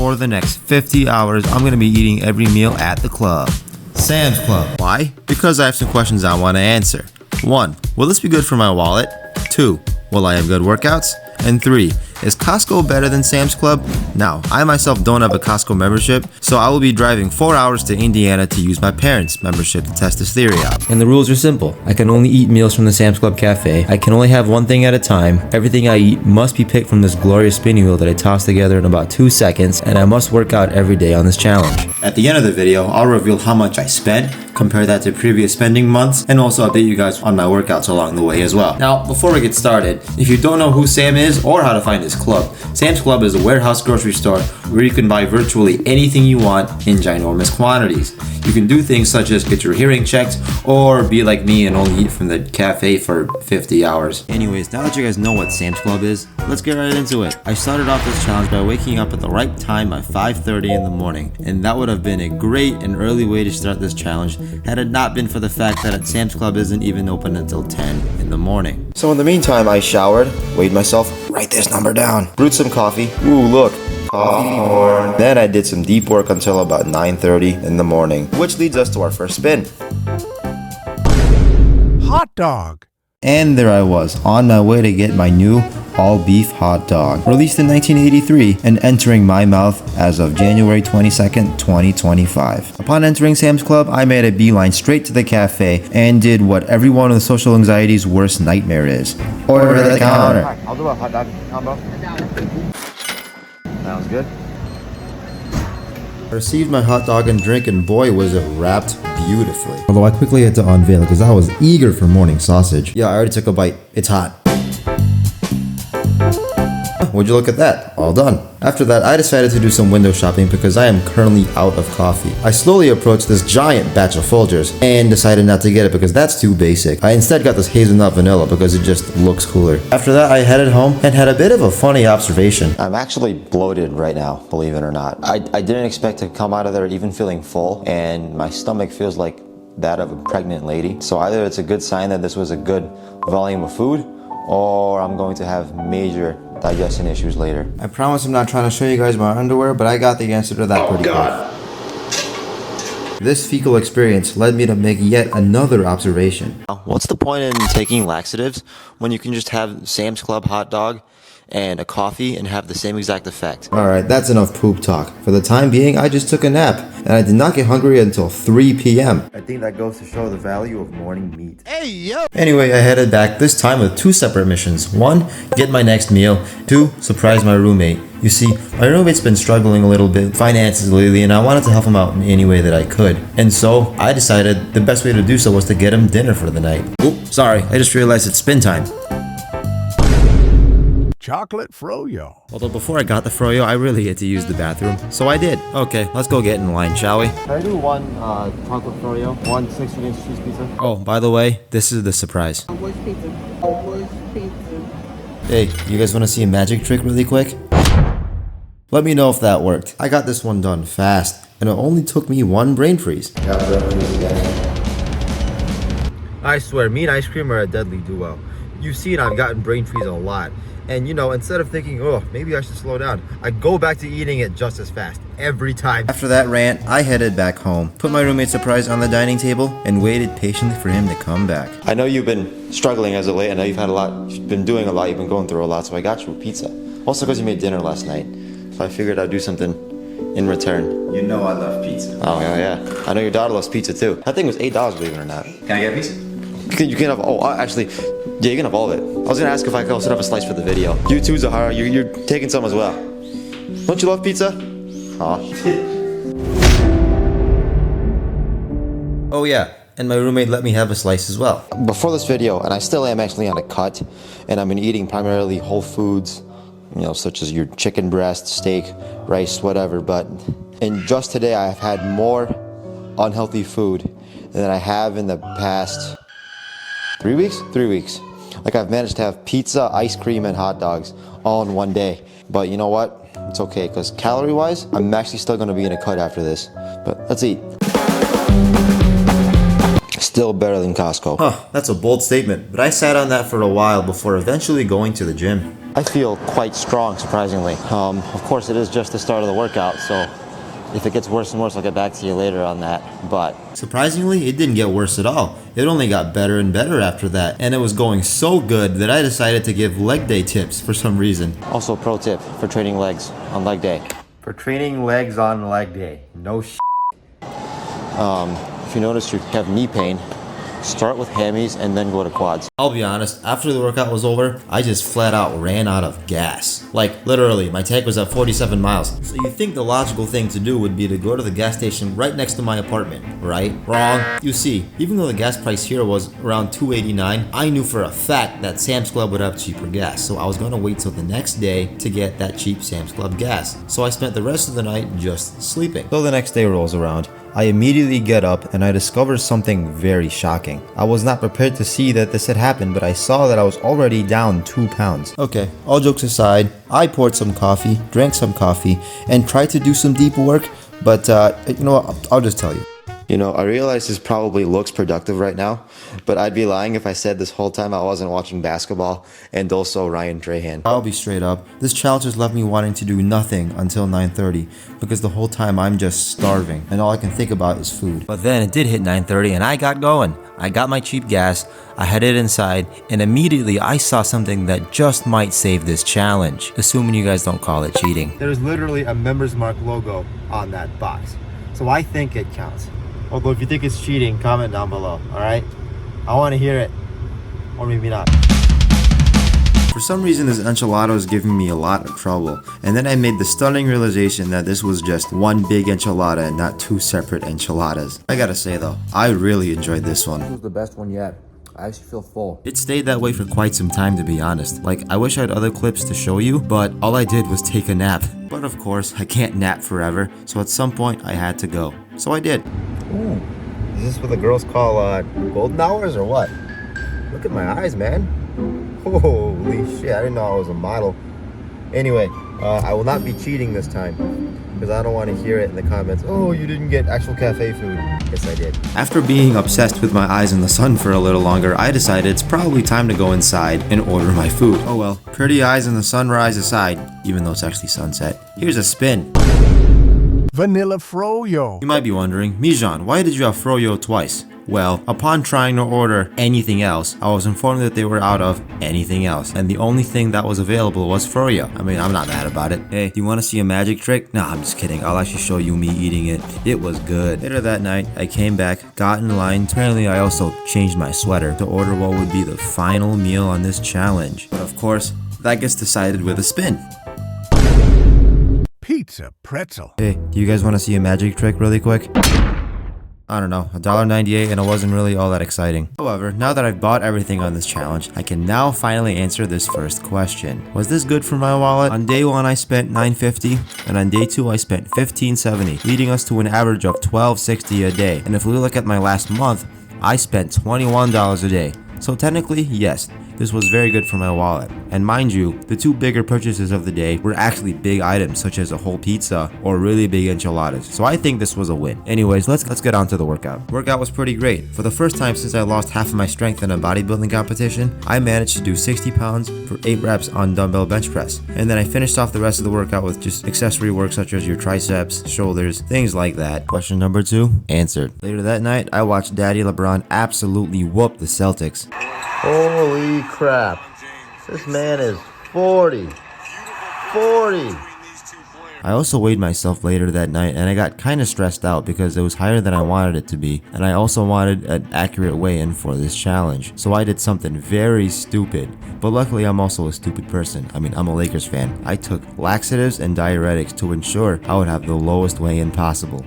For the next 50 hours, I'm gonna be eating every meal at the club. Sam's Club. Why? Because I have some questions I want to answer. 1. Will this be good for my wallet? 2. Will I have good workouts? And 3. Is Costco better than Sam's Club? Now, I myself don't have a Costco membership, so I will be driving 4 hours to Indiana to use my parents' membership to test this theory out. And the rules are simple. I can only eat meals from the Sam's Club cafe. I can only have one thing at a time. Everything I eat must be picked from this glorious spinning wheel that I toss together in about 2 seconds, and I must work out every day on this challenge. At the end of the video, I'll reveal how much I spent, compare that to previous spending months, and also update you guys on my workouts along the way as well. Now, before we get started, if you don't know who Sam is or how to find his club, Sam's Club is a warehouse grocery store where you can buy virtually anything you want in ginormous quantities. You can do things such as get your hearing checked or be like me and only eat from the cafe for 50 hours. Anyways, now that you guys know what Sam's Club is, let's get right into it. I started off this challenge by waking up at the right time by 5:30 in the morning, and that would have been a great and early way to start this challenge had it not been for the fact that Sam's Club isn't even open until 10 in the morning. So in the meantime, I showered, weighed myself, write this number down, brewed some coffee, ooh look, coffee porn. Then I did some deep work until about 9:30 in the morning, which leads us to our first spin. Hot dog. And there I was, on my way to get my new all-beef hot dog, released in 1983 and entering my mouth as of January 22nd, 2025. Upon entering Sam's Club, I made a beeline straight to the cafe and did what everyone with social anxiety's worst nightmare is. Order at the counter. I'll do a hot dog combo. Sounds good. I received my hot dog and drink, and boy was it wrapped beautifully. Although I quickly had to unveil because I was eager for morning sausage. Yeah, I already took a bite. It's hot. Would you look at that? All done. After that, I decided to do some window shopping because I am currently out of coffee. I slowly approached this giant batch of Folgers and decided not to get it because that's too basic. I instead got this hazelnut vanilla because it just looks cooler. After that, I headed home and had a bit of a funny observation. I'm actually bloated right now, believe it or not. I didn't expect to come out of there even feeling full, and my stomach feels like that of a pregnant lady. So either it's a good sign that this was a good volume of food, or I'm going to have major digestion issues later. I promise I'm not trying to show you guys my underwear, but I got the answer to that pretty quick. This fecal experience led me to make yet another observation. What's the point in taking laxatives when you can just have Sam's Club hot dog and a coffee and have the same exact effect? Alright, that's enough poop talk. For the time being, I just took a nap, and I did not get hungry until 3 p.m. I think that goes to show the value of morning meat. Hey, yo! Anyway, I headed back, this time with 2 separate missions. 1, get my next meal. 2, surprise my roommate. You see, my roommate's been struggling a little bit finances lately, and I wanted to help him out in any way that I could. And so, I decided the best way to do so was to get him dinner for the night. Oops, sorry, I just realized it's spin time. Chocolate froyo. Although before I got the froyo, I really had to use the bathroom, so I did. Okay, let's go get in line, shall we? Can I do one chocolate froyo, 1 6-inch cheese pizza? Oh, by the way, this is the surprise. Where's pizza? Where's pizza? Hey, you guys want to see a magic trick really quick? Let me know if that worked. I got this one done fast, and it only took me 1 brain freeze. I swear, me and ice cream are a deadly duo. You've seen I've gotten brain freeze a lot. And you know, instead of thinking, oh, maybe I should slow down, I go back to eating it just as fast, every time. After that rant, I headed back home, put my roommate's surprise on the dining table, and waited patiently for him to come back. I know you've been struggling as of late. I know you've had a lot, you've been doing a lot, you've been going through a lot, so I got you a pizza. Also because you made dinner last night, so I figured I'd do something in return. You know I love pizza. Oh, yeah. I know your daughter loves pizza too. That thing was $8, believe it or not. Can I get a piece? You can have, actually, yeah, you can have all of it. I was gonna ask if I could also have a slice for the video. You too, Zahara, you're taking some as well. Don't you love pizza? Aw. Oh yeah, and my roommate let me have a slice as well. Before this video, and I still am actually on a cut, and I've been eating primarily whole foods, you know, such as your chicken breast, steak, rice, whatever, but in just today I've had more unhealthy food than I have in the past 3 weeks? 3 weeks. Like I've managed to have pizza, ice cream, and hot dogs all in one day. But you know what? It's okay, because calorie-wise, I'm actually still going to be in a cut after this. But let's eat. Still better than Costco. Huh, that's a bold statement, but I sat on that for a while before eventually going to the gym. I feel quite strong, surprisingly. Of course, it is just the start of the workout, so if it gets worse and worse, I'll get back to you later on that, but... Surprisingly, it didn't get worse at all. It only got better and better after that, and it was going so good that I decided to give leg day tips for some reason. Also, pro tip for training legs on leg day. For training legs on leg day, no sh**. If you notice you have knee pain, start with hammies and then go to quads. I'll be honest, after the workout was over, I just flat out ran out of gas. Like, literally, my tank was at 47 miles. So you think the logical thing to do would be to go to the gas station right next to my apartment, right? Wrong. You see, even though the gas price here was around $2.89, I knew for a fact that Sam's Club would have cheaper gas. So I was gonna wait till the next day to get that cheap Sam's Club gas. So I spent the rest of the night just sleeping. So the next day rolls around. I immediately get up and I discover something very shocking. I was not prepared to see that this had happened, but I saw that I was already down 2 pounds. Okay, all jokes aside, I poured some coffee, drank some coffee, and tried to do some deep work, but you know what, I'll just tell you. You know, I realize this probably looks productive right now, but I'd be lying if I said this whole time I wasn't watching basketball and also Ryan Trahan. I'll be straight up. This challenge has left me wanting to do nothing until 9:30 because the whole time I'm just starving and all I can think about is food. But then it did hit 9:30 and I got going. I got my cheap gas, I headed inside, and immediately I saw something that just might save this challenge, assuming you guys don't call it cheating. There's literally a Members Mark logo on that box, so I think it counts. Although if you think it's cheating, comment down below, alright? I want to hear it. Or maybe not. For some reason, this enchilada was giving me a lot of trouble. And then I made the stunning realization that this was just one big enchilada and not 2 separate enchiladas. I gotta say though, I really enjoyed this one. This was the best one yet. I actually feel full. It stayed that way for quite some time, to be honest. Like, I wish I had other clips to show you, but all I did was take a nap. But of course, I can't nap forever, so at some point I had to go. So I did. Ooh, is this what the girls call golden hours or what? Look at my eyes, man. Holy shit, I didn't know I was a model. Anyway, I will not be cheating this time because I don't want to hear it in the comments. Oh, you didn't get actual cafe food. Yes, I did. After being obsessed with my eyes in the sun for a little longer, I decided it's probably time to go inside and order my food. Oh well, pretty eyes in the sunrise aside, even though it's actually sunset, here's a spin. Vanilla froyo. You might be wondering, Mijan, why did you have froyo twice? Well, upon trying to order anything else, I was informed that they were out of anything else, and the only thing that was available was froyo. I mean, I'm not mad about it. Hey, do you want to see a magic trick? Nah, I'm just kidding. I'll actually show you me eating it. It was good. Later that night, I came back, got in line. Apparently, I also changed my sweater to order what would be the final meal on this challenge. But of course, that gets decided with a spin. Pizza pretzel. Hey, do you guys want to see a magic trick really quick? I don't know, $1.98 and it wasn't really all that exciting. However, now that I've bought everything on this challenge, I can now finally answer this first question. Was this good for my wallet? On day 1 I spent $9.50 and on day 2 I spent $15.70, leading us to an average of $12.60 a day. And if we look at my last month, I spent $21 a day. So technically, yes, this was very good for my wallet. And mind you, the 2 bigger purchases of the day were actually big items such as a whole pizza or really big enchiladas. So I think this was a win. Anyways, let's get on to the workout. Workout was pretty great. For the first time since I lost half of my strength in a bodybuilding competition, I managed to do 60 pounds for 8 reps on dumbbell bench press. And then I finished off the rest of the workout with just accessory work such as your triceps, shoulders, things like that. Question number 2, answered. Later that night, I watched Daddy LeBron absolutely whoop the Celtics. Holy crap. This man is 40. 40. I also weighed myself later that night and I got kind of stressed out because it was higher than I wanted it to be, and I also wanted an accurate weigh-in for this challenge. So I did something very stupid, but luckily I'm also a stupid person. I mean, I'm a Lakers fan. I took laxatives and diuretics to ensure I would have the lowest weigh-in possible.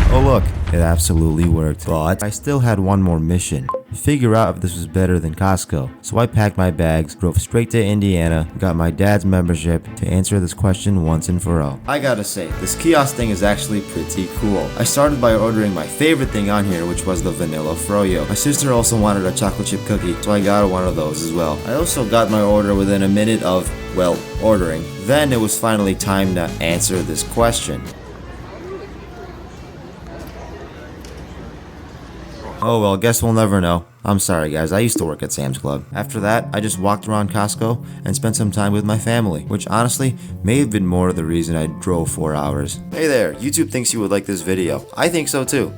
Oh look, it absolutely worked. But I still had one more mission. Figure out if this was better than Costco. So I packed my bags, drove straight to Indiana, got my dad's membership to answer this question once and for all. I gotta say, this kiosk thing is actually pretty cool. I started by ordering my favorite thing on here, which was the vanilla froyo. My sister also wanted a chocolate chip cookie, so I got one of those as well. I also got my order within a minute of, well, ordering. Then it was finally time to answer this question. Oh well, guess we'll never know. I'm sorry guys, I used to work at Sam's Club. After that, I just walked around Costco and spent some time with my family, which honestly may have been more of the reason I drove 4 hours. Hey there, YouTube thinks you would like this video. I think so too.